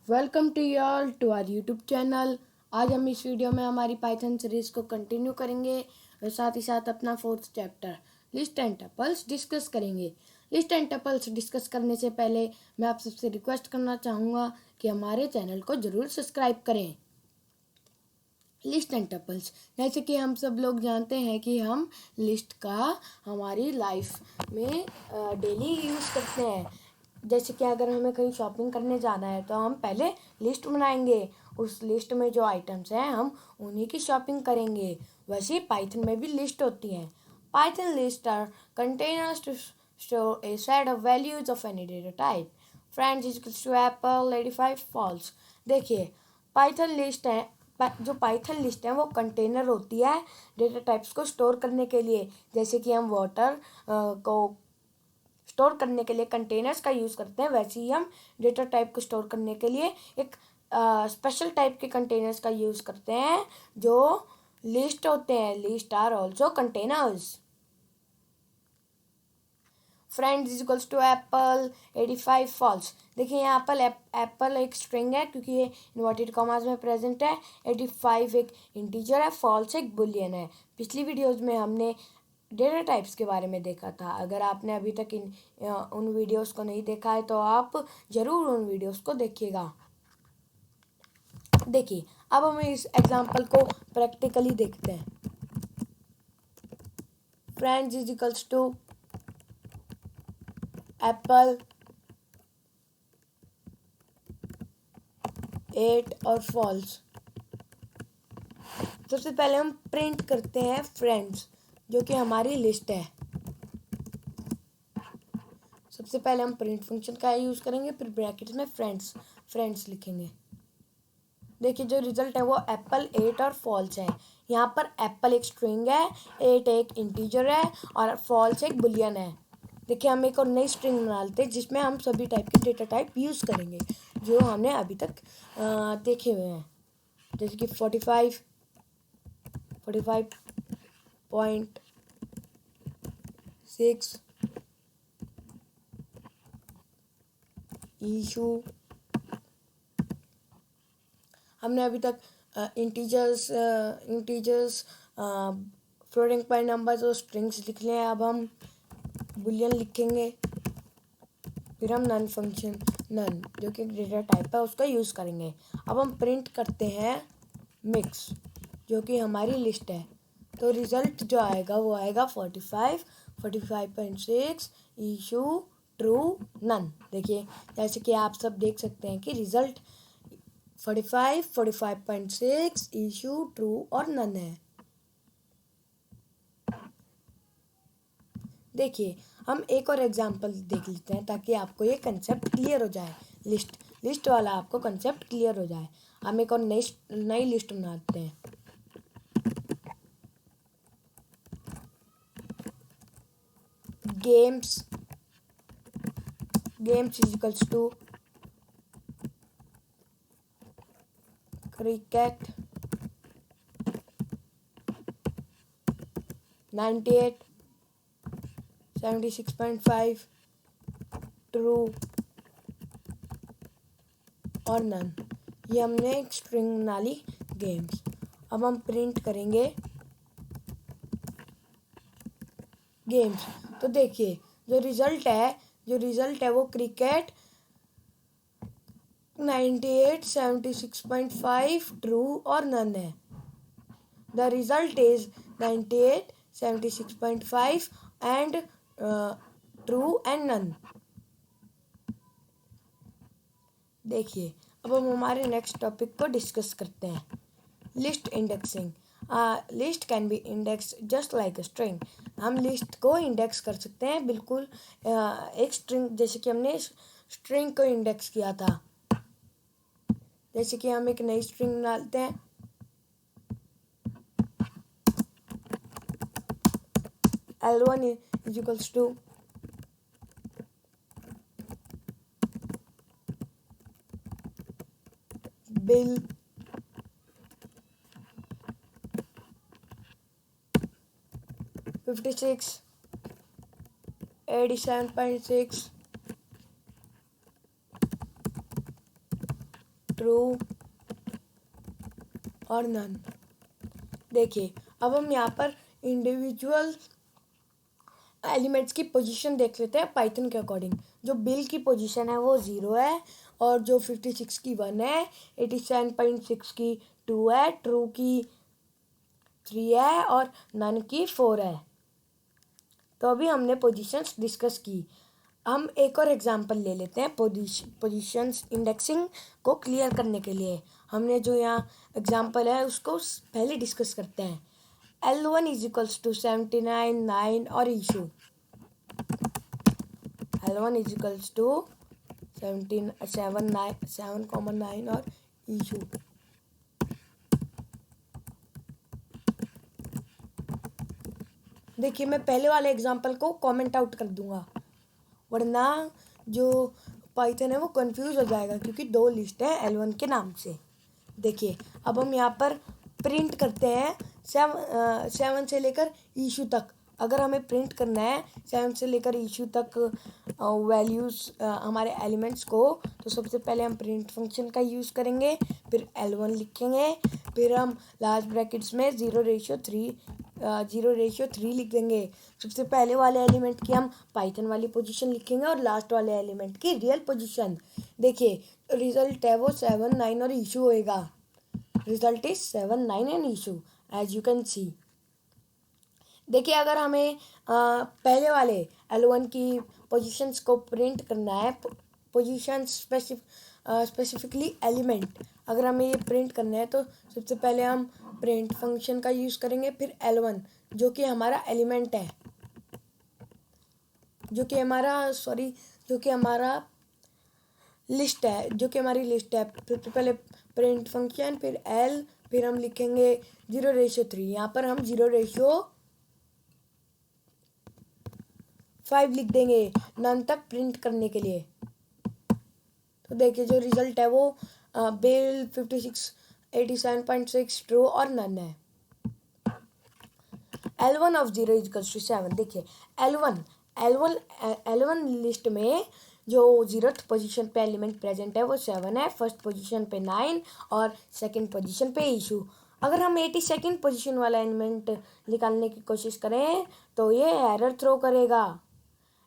Welcome to all to our YouTube channel. आज हम इस वीडियो में हमारी पाइथन सीरीज़ को कंटिन्यू करेंगे और साथ ही साथ अपना 4th chapter list and tuples discuss करेंगे। लिस्ट एंड टपल्स डिस्कस करने से पहले मैं आप सबसे रिक्वेस्ट करना चाहूँगा कि हमारे चैनल को ज़रूर सब्सक्राइब करें। लिस्ट एंड टपल्स, जैसे कि हम सब लोग जानते हैं कि हम लिस्ट का हमारी लाइफ में डेली यूज़ करते हैं। जैसे कि अगर हमें कहीं शॉपिंग करने जाना है तो हम पहले लिस्ट बनाएंगे, उस लिस्ट में जो आइटम्स हैं हम उन्हीं की शॉपिंग करेंगे। वैसे ही पाइथन में भी लिस्ट होती हैं। Python list are containers to store a set of values of any data type. Friends equals to apple 85 false. देखिए, पाइथन लिस्ट है, जो पाइथन लिस्ट है वो कंटेनर होती है डेटा टाइप्स को स्टोर करने के लिए। जैसे कि हम वाटर को स्टोर करने के लिए कंटेनर्स का यूज़ करते हैं, वैसे ही हम डेटा टाइप को स्टोर करने के लिए एक स्पेशल टाइप के कंटेनर्स का यूज़ करते हैं जो लिस्ट होते हैं। List are also containers. Friends is equals to apple 85 false. देखिए, यहाँ पर एप्पल एक स्ट्रिंग है क्योंकि ये इन्वर्टेड कॉमास में प्रेजेंट है। 85 एक इंटीजर है, फॉल्स एक बुलियन है। पिछली वीडियोज़ में हमने डेटा टाइप्स के बारे में देखा था। अगर आपने अभी तक उन वीडियोस को नहीं देखा है तो आप ज़रूर उन वीडियोस को देखिएगा। देखिए, अब हम इस एग्जांपल को प्रैक्टिकली देखते हैं। Friends is equals to apple 8 और फॉल्स। सबसे पहले हम प्रिंट करते हैं फ्रेंड्स, जो कि हमारी लिस्ट है। सबसे पहले हम प्रिंट फंक्शन का यूज़ करेंगे, फिर ब्रैकेट में फ्रेंड्स लिखेंगे। देखिए, जो रिजल्ट है वो एप्पल 8 और फॉल्स है। यहाँ पर एप्पल एक स्ट्रिंग है, 8 एक इंटीजर है और फॉल्स एक बुलियन है। देखिए, हम एक और नई स्ट्रिंग बना लेते हैं जिसमें हम सभी टाइप के डेटा टाइप यूज़ करेंगे जो हमने अभी तक देखे हुए हैं। जैसे कि 45.6 इशू। हमने अभी तक इंटीजर्स फ्लोटिंग पॉइंट नंबर्स और स्ट्रिंग्स लिख लिए हैं। अब हम बुलियन लिखेंगे, फिर हम नन फंक्शन नन जो कि डेटा टाइप है उसका यूज़ करेंगे। अब हम प्रिंट करते हैं मिक्स, जो कि हमारी लिस्ट है। तो रिज़ल्ट जो आएगा वो आएगा 45.6 इशू ट्रू नन। देखिए, जैसे कि आप सब देख सकते हैं कि रिज़ल्ट 45.6 इशू ट्रू और नन है। देखिए, हम एक और एग्जांपल देख लेते हैं ताकि आपको ये कंसेप्ट क्लियर हो जाए। लिस्ट वाला आपको कंसेप्ट क्लियर हो जाए। हम एक और नई लिस्ट बनाते हैं। Games is equals to cricket 98 76.5 true और नन। ये हमने एक स्ट्रिंग बना ली गेम्स। अब हम प्रिंट करेंगे गेम्स। तो देखिए, जो रिज़ल्ट है वो क्रिकेट 98 76.5 ट्रू और नन है। The result is 98 76.5 and true and none. देखिए, अब हम हमारे नेक्स्ट टॉपिक को डिस्कस करते हैं, list indexing. List can be index just like a string. हम लिस्ट को इंडेक्स कर सकते हैं बिल्कुल एक स्ट्रिंग, जैसे कि हमने स्ट्रिंग को इंडेक्स किया था। जैसे कि हम एक नई स्ट्रिंग डालते हैं, L1 is equals to Bill 56 87.6 true और नन। देखिए अब हम यहाँ पर इंडिविजुअल एलिमेंट्स की पोजीशन देख लेते हैं पाइथन के अकॉर्डिंग। जो बिल की पोजीशन है वो 0 है, और जो 56 की 1 है, 87.6 की 2 है, ट्रू की 3 है और नन की 4 है। तो अभी हमने पोजीशंस डिस्कस की। हम एक और एग्जांपल ले लेते हैं पोजीशंस इंडेक्सिंग को क्लियर करने के लिए। हमने जो यहाँ एग्जांपल है उसको पहले डिस्कस करते हैं। L1 इज इक्वल्स टू 79, 9 और issue. L1 is equals to 7, 9 और इशू। देखिए मैं पहले वाले एग्जांपल को कमेंट आउट कर दूंगा, वरना जो पाइथन है वो कंफ्यूज हो जाएगा, क्योंकि दो लिस्ट है L1 के नाम से। देखिए अब हम यहाँ पर प्रिंट करते हैं 7 से लेकर इशू तक। अगर हमें प्रिंट करना है 7 से लेकर इशू तक वैल्यूज़ हमारे एलिमेंट्स को, तो सबसे पहले हम प्रिंट फंक्शन का यूज़ करेंगे, फिर L1 लिखेंगे, फिर हम लास्ट ब्रैकेट्स में 0:3 लिख देंगे। सबसे पहले वाले एलिमेंट की हम पाइथन वाली पोजीशन लिखेंगे और लास्ट वाले एलिमेंट की रियल पोजीशन। देखिए रिजल्ट है वो 7, 9 और इशू होएगा। Result is 7, 9 and issue as you can see. देखिए अगर हमें पहले वाले L1 की पोजीशंस को प्रिंट करना है, पोजीशन स्पेसिफिकली एलिमेंट, अगर हमें ये प्रिंट करना है तो सबसे पहले हम प्रिंट फंक्शन का यूज़ करेंगे, फिर L1 जो कि हमारा एलिमेंट है, जो कि हमारा लिस्ट है, जो कि हमारी लिस्ट है। सबसे पहले प्रिंट फंक्शन, फिर L, फिर हम लिखेंगे 0:3। यहाँ पर हम 0:5 लिख देंगे नन तक प्रिंट करने के लिए। तो देखिए जो रिजल्ट है वो बिल 56, 87.6 ट्रू और नन है। L1 of 0 equals to 7। देखिए L1 लिस्ट में जो 0th पोजीशन पे एलिमेंट प्रेजेंट है वो 7 है, फर्स्ट पोजीशन पे 9 और सेकंड पोजीशन पे इशू। अगर हम 82nd पोजीशन वाला एलिमेंट निकालने की कोशिश करें तो ये एरर थ्रो करेगा।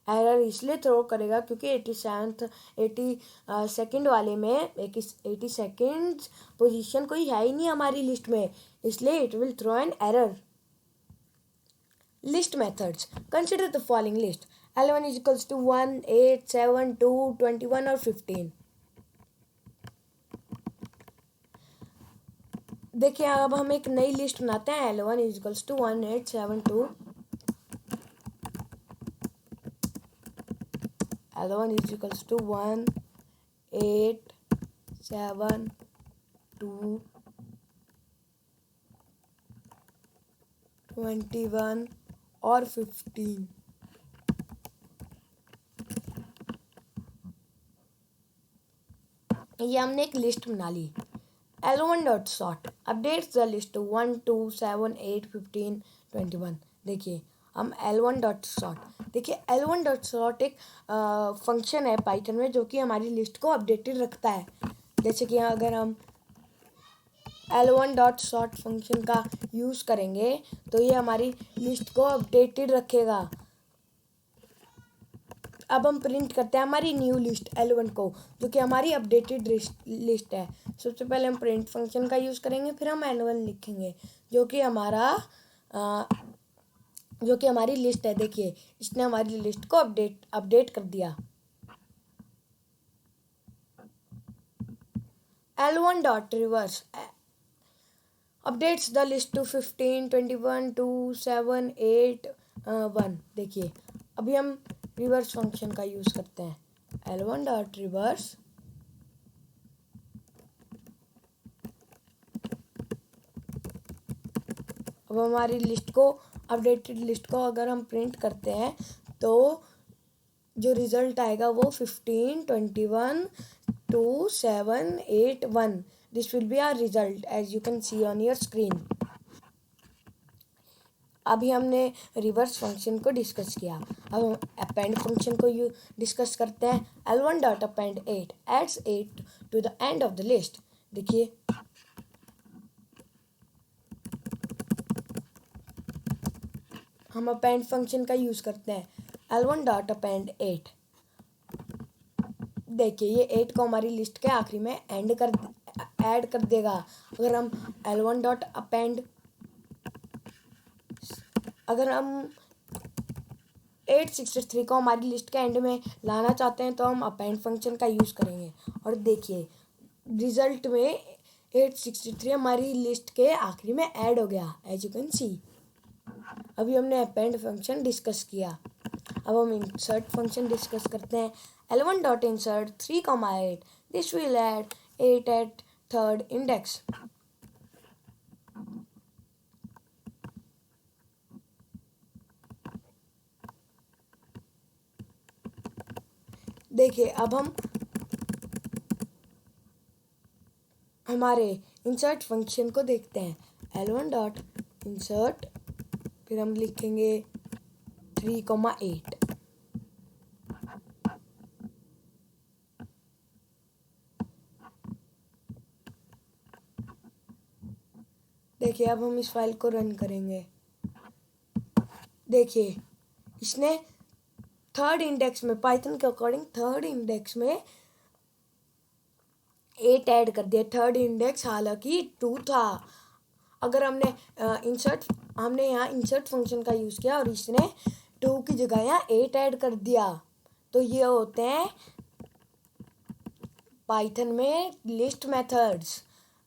एरर इसलिए थ्रो करेगा क्योंकि 82nd वाले में 82nd पोजीशन कोई है ही नहीं हमारी लिस्ट में, इसलिए it will throw an error. List methods. Consider the following list. L1 is equals to 1, 8, 7, 2, 21 और 15. देखिए अब हम एक नई लिस्ट बनाते हैं। L1 is equals to 1, 8, 7, 2. L1 is equals to 1, 8, 7, 2, 21 और 15। ये हमने एक लिस्ट बना ली। L1 dot sort updates the list 1, 2, 7, 8, 15, 21। देखिए हम L1 डॉट सॉर्ट, देखिए L1 डॉट सॉर्ट एक फंक्शन है पाइथन में जो कि हमारी लिस्ट को अपडेटेड रखता है। जैसे कि अगर हम L1 डॉट सॉर्ट फंक्शन का यूज़ करेंगे तो ये हमारी लिस्ट को अपडेटेड रखेगा। अब हम प्रिंट करते हैं हमारी न्यू लिस्ट L1 को, जो कि हमारी अपडेटेड लिस्ट है। सबसे पहले हम प्रिंट फंक्शन का यूज़ करेंगे, फिर हम L1 लिखेंगे जो कि हमारी लिस्ट है। देखिए इसने हमारी लिस्ट को अपडेट कर दिया। L1 dot reverse updates the list to 15, 21, 2, 7, 8, 1। देखिए अभी हम रिवर्स फंक्शन का यूज़ करते हैं। L1 डॉट रिवर्स अब हमारी लिस्ट को, अपडेटेड लिस्ट को अगर हम प्रिंट करते हैं तो जो रिजल्ट आएगा वो 15, 21, 2, 7, 8, 1। This will be our result as you can see on your screen. अभी हमने रिवर्स फंक्शन को डिस्कस किया। अब हम अपेंड फंक्शन को डिस्कस करते हैं। L1 dot append 8 adds 8 to the end of the list. देखिए हम अपेंड फंक्शन का यूज़ करते हैं। L1 डॉट अपेंड 8, देखिए ये 8 को हमारी लिस्ट के आखिरी में ऐड कर देगा। अगर हम L1 डॉट अपेंड अगर हम 863 को हमारी लिस्ट के एंड में लाना चाहते हैं तो हम अपेंड फंक्शन का यूज़ करेंगे। और देखिए रिजल्ट में 863 हमारी लिस्ट के आखिरी में ऐड हो गया, एज यू कैन सी। अभी हमने अपेंड फंक्शन डिस्कस किया। अब हम इंसर्ट फंक्शन डिस्कस करते हैं। L1 dot insert 3,8, this will add 8 at third index. देखिए अब हम हमारे इंसर्ट फंक्शन को देखते हैं। L1 डॉट इंसर्ट, फिर हम लिखेंगे 3,8। देखिए अब हम इस फाइल को रन करेंगे। देखिए इसने थर्ड इंडेक्स में, पाइथन के अकॉर्डिंग थर्ड इंडेक्स में 8 ऐड कर दिया। थर्ड इंडेक्स हालांकि 2 था। अगर हमने यहाँ इंसर्ट फंक्शन का यूज़ किया और इसने 2 की जगह यहाँ 8 ऐड कर दिया। तो ये होते हैं पाइथन में लिस्ट मेथड्स।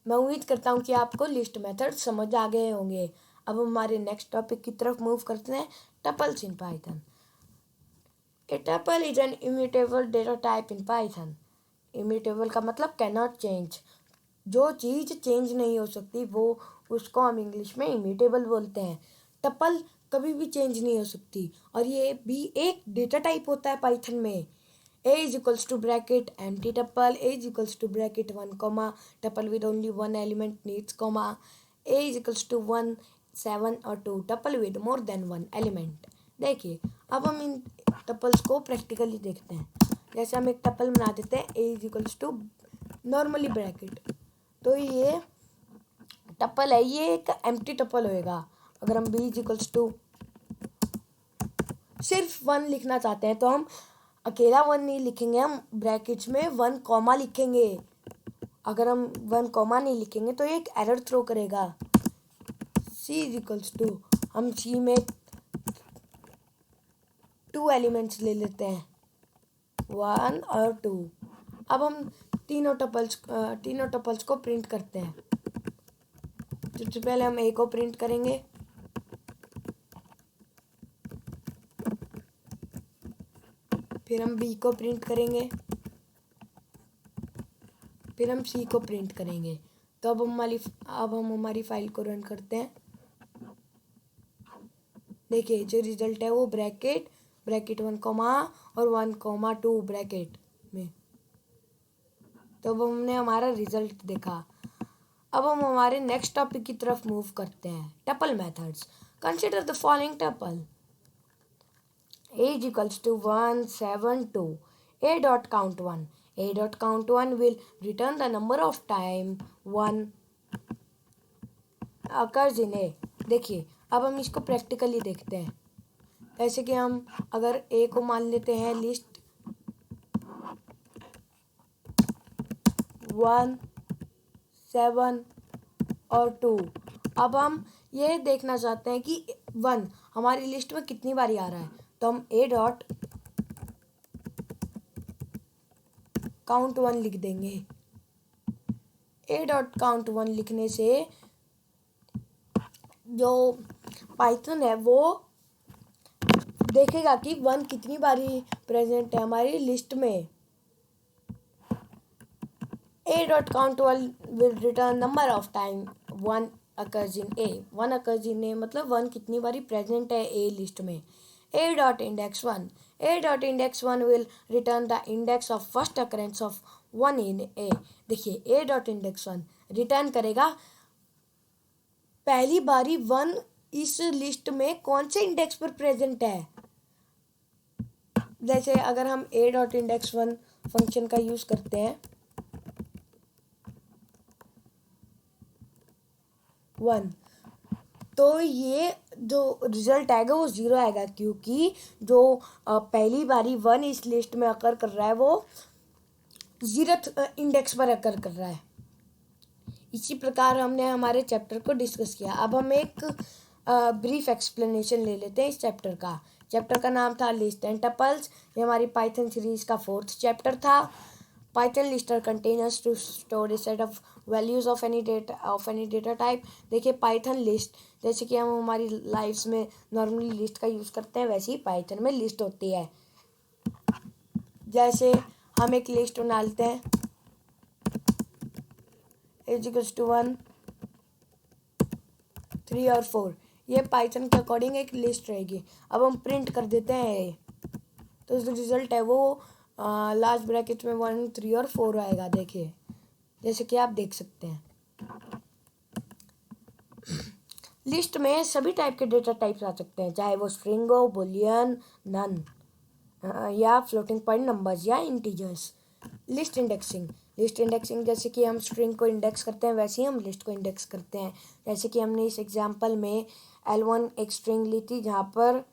मैं उम्मीद करता हूँ कि आपको लिस्ट मेथड समझ आ गए होंगे। अब हमारे नेक्स्ट टॉपिक की तरफ मूव करते हैं, tuples in Python. A tuple is an immutable data type in Python. Immutable का मतलब कैन नॉट चेंज। जो चीज़ चेंज नहीं हो सकती वो उसको हम इंग्लिश में इम्यूटेबल बोलते हैं। टपल कभी भी चेंज नहीं हो सकती और ये भी एक डेटा टाइप होता है पाइथन में। A is equals to bracket empty tuple, A is equals to bracket 1 comma tuple with only one element needs comma, A is equals to 1 7 और 2 tuple with more than one element। देखिए अब हम इन tuples को practically देखते हैं। जैसे हम एक टपल बना देते हैं A is equals to normally bracket, तो ये टपल है, ये एक एम्प्टी टपल होएगा। अगर हम B is equals to सिर्फ 1 लिखना चाहते हैं तो हम अकेला 1 नहीं लिखेंगे, हम ब्रैकेट्स में 1 कॉमा लिखेंगे। अगर हम 1 कॉमा नहीं लिखेंगे तो एक एरर थ्रो करेगा। C इज इक्वल्स टू, हम C में 2 एलिमेंट्स ले लेते हैं, 1 और 2। अब हम तीनों टपल्स को प्रिंट करते हैं। सबसे पहले हम A को प्रिंट करेंगे, फिर हम B को प्रिंट करेंगे, फिर हम C को प्रिंट करेंगे। तो अब हम हमारी फाइल को रन करते हैं। देखिए जो रिजल्ट है वो ब्रैकेट 1 कॉमा और 1 कॉमा 2 ब्रैकेट में। तो अब हमने हमारा रिजल्ट देखा। अब हम हमारे नेक्स्ट टॉपिक की तरफ मूव करते हैं, tuple methods. Consider the following tuple A is equals to 1 7 2, A dot count 1, A dot count 1 will return the number of time 1 occurs in A। देखिए अब हम इसको प्रैक्टिकली देखते हैं। जैसे कि हम अगर A को मान लेते हैं लिस्ट 1 7 और 2। अब हम ये देखना चाहते हैं कि 1 हमारी लिस्ट में कितनी बारी आ रहा है, तो हम A डॉट काउंट 1 लिख देंगे। A डॉट काउंट 1 लिखने से जो पाइथन है वो देखेगा कि 1 कितनी बारी प्रेजेंट है हमारी लिस्ट में। A dot count 1 will return number of time 1 occurs in A। 1 occurs in A मतलब 1 कितनी बारी प्रेजेंट है A लिस्ट में। A dot index 1, A dot index 1 will return the index of first occurrence of 1 in A। देखिए A dot index 1 return करेगा पहली बारी 1 इस लिस्ट में कौन से इंडेक्स पर प्रेजेंट है। जैसे अगर हम a डॉट इंडेक्स 1 फंक्शन का यूज करते हैं 1, तो ये जो रिजल्ट आएगा वो 0 आएगा, क्योंकि जो पहली बारी 1 इस लिस्ट में अकर कर रहा है वो 0th इंडेक्स पर अकर कर रहा है। इसी प्रकार हमने हमारे चैप्टर को डिस्कस किया। अब हम एक ब्रीफ एक्सप्लेनेशन ले लेते हैं इस चैप्टर का। चैप्टर का नाम था लिस्ट एंड टपल्स। ये हमारी पाइथन सीरीज का 4th चैप्टर था। Python list are containers to store a set of values of any data type. देखिए पाइथन लिस्ट, जैसे कि हम हमारी लाइफ्स में नॉर्मली लिस्ट का यूज़ करते हैं, वैसे ही पाइथन में लिस्ट होती है। जैसे हम एक लिस्ट डालते हैं =1, 3 और 4, ये पाइथन के अकॉर्डिंग एक लिस्ट रहेगी। अब हम प्रिंट कर देते हैं तो जो रिजल्ट है वो लास्ट ब्रैकेट में 1, 3 और 4 आएगा। देखिए जैसे कि आप देख सकते हैं। लिस्ट में सभी टाइप के डेटा टाइप्स आ सकते हैं, चाहे वो स्ट्रिंग हो, बुलियन, नन, या फ्लोटिंग पॉइंट नंबर्स या इंटीजर्स। लिस्ट इंडेक्सिंग जैसे कि हम स्ट्रिंग को इंडेक्स करते हैं वैसे ही हम लिस्ट को इंडेक्स करते हैं। जैसे कि हमने इस एग्जांपल में L1 एक स्ट्रिंग ली थी, जहाँ पर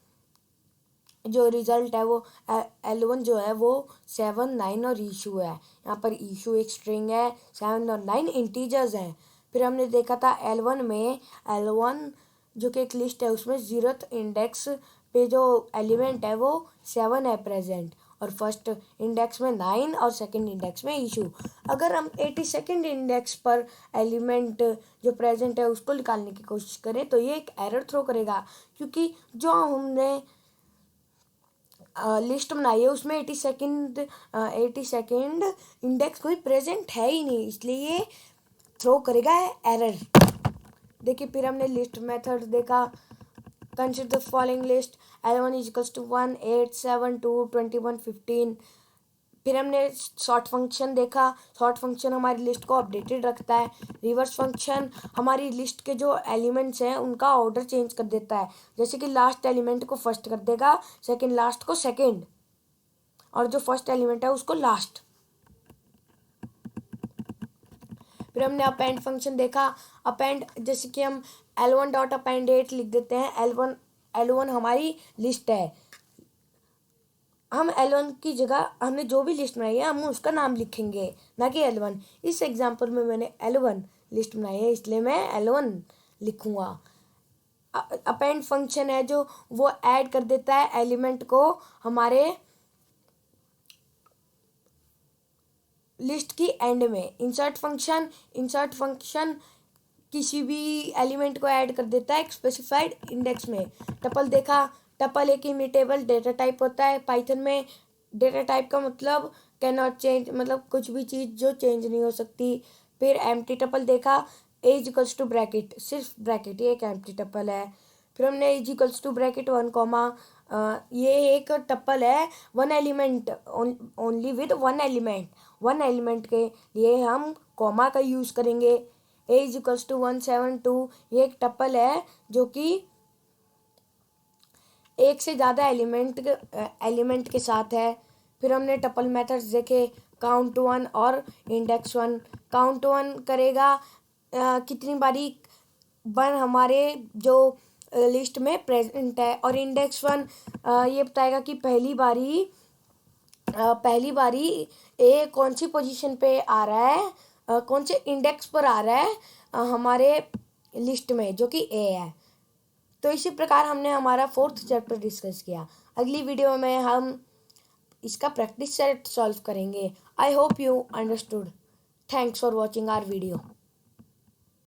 जो रिजल्ट है वो L1 जो है वो 7, 9 और इशू है। यहाँ पर इशू एक स्ट्रिंग है, 7 और 9 इंटीजर्स हैं। फिर हमने देखा था L1 जो कि एक लिस्ट है, उसमें 0th इंडेक्स पे जो एलिमेंट है वो 7 है प्रेजेंट, और फर्स्ट इंडेक्स में 9 और सेकंड इंडेक्स में इशू। अगर हम 82nd इंडेक्स पर एलिमेंट जो प्रेजेंट है उसको निकालने की कोशिश करें तो ये एक एरर थ्रो करेगा, क्योंकि जो हमने लिस्ट बनाई है उसमें 82nd इंडेक्स कोई प्रेजेंट है ही नहीं, इसलिए ये थ्रो करेगा एरर। देखिए फिर हमने लिस्ट मेथड देखा। Consider the following list L1 = 1, 8, 7, 2, 21, 15। फिर हमने सॉर्ट फंक्शन देखा। सॉर्ट फंक्शन हमारी लिस्ट को अपडेटेड रखता है। रिवर्स फंक्शन हमारी लिस्ट के जो एलिमेंट्स हैं उनका ऑर्डर चेंज कर देता है, जैसे कि लास्ट एलिमेंट को फर्स्ट कर देगा, सेकंड लास्ट को सेकंड, और जो फर्स्ट एलिमेंट है उसको लास्ट। फिर हमने अपेंड फंक्शन देखा। अपेंड जैसे कि हम L1 डॉट अपेंड 8 लिख देते हैं। L1 हमारी लिस्ट है, हम L1 की जगह हमने जो भी लिस्ट बनाई है हम उसका नाम लिखेंगे, ना कि L1। इस एग्जांपल में मैंने L1 लिस्ट बनाई है इसलिए मैं L1 लिखूँगा। अपेंड फंक्शन है जो वो ऐड कर देता है एलिमेंट को हमारे लिस्ट की एंड में। इंसर्ट फंक्शन किसी भी एलिमेंट को ऐड कर देता है एक स्पेसिफाइड इंडेक्स में। टपल देखा। टपल एक इम्यूटेबल डेटा टाइप होता है पाइथन में। डेटा टाइप का मतलब कैन नॉट चेंज, मतलब कुछ भी चीज़ जो चेंज नहीं हो सकती। फिर एम्प्टी टपल देखा। =, ब्रैकेट, सिर्फ ब्रैकेट, ये एक एम्प्टी टपल है। फिर हमने =, ब्रैकेट 1, ये एक टपल है, one element, only with one element के लिए हम कॉमा का यूज़ करेंगे। = 172, ये एक टपल है जो कि एक से ज़्यादा एलिमेंट के साथ है। फिर हमने टपल मेथड्स देखे, count1 और index1। count1 करेगा कितनी बारी 1 हमारे जो लिस्ट में प्रेजेंट है, और index1 ये बताएगा कि पहली बारी ए कौन सी पोजीशन पे आ रहा है, कौन से इंडेक्स पर आ रहा है हमारे लिस्ट में, जो कि ए है। तो इसी प्रकार हमने हमारा 4th चैप्टर डिस्कस किया। अगली वीडियो में हम इसका प्रैक्टिस सेट सॉल्व करेंगे। I hope you understood. Thanks for watching our video.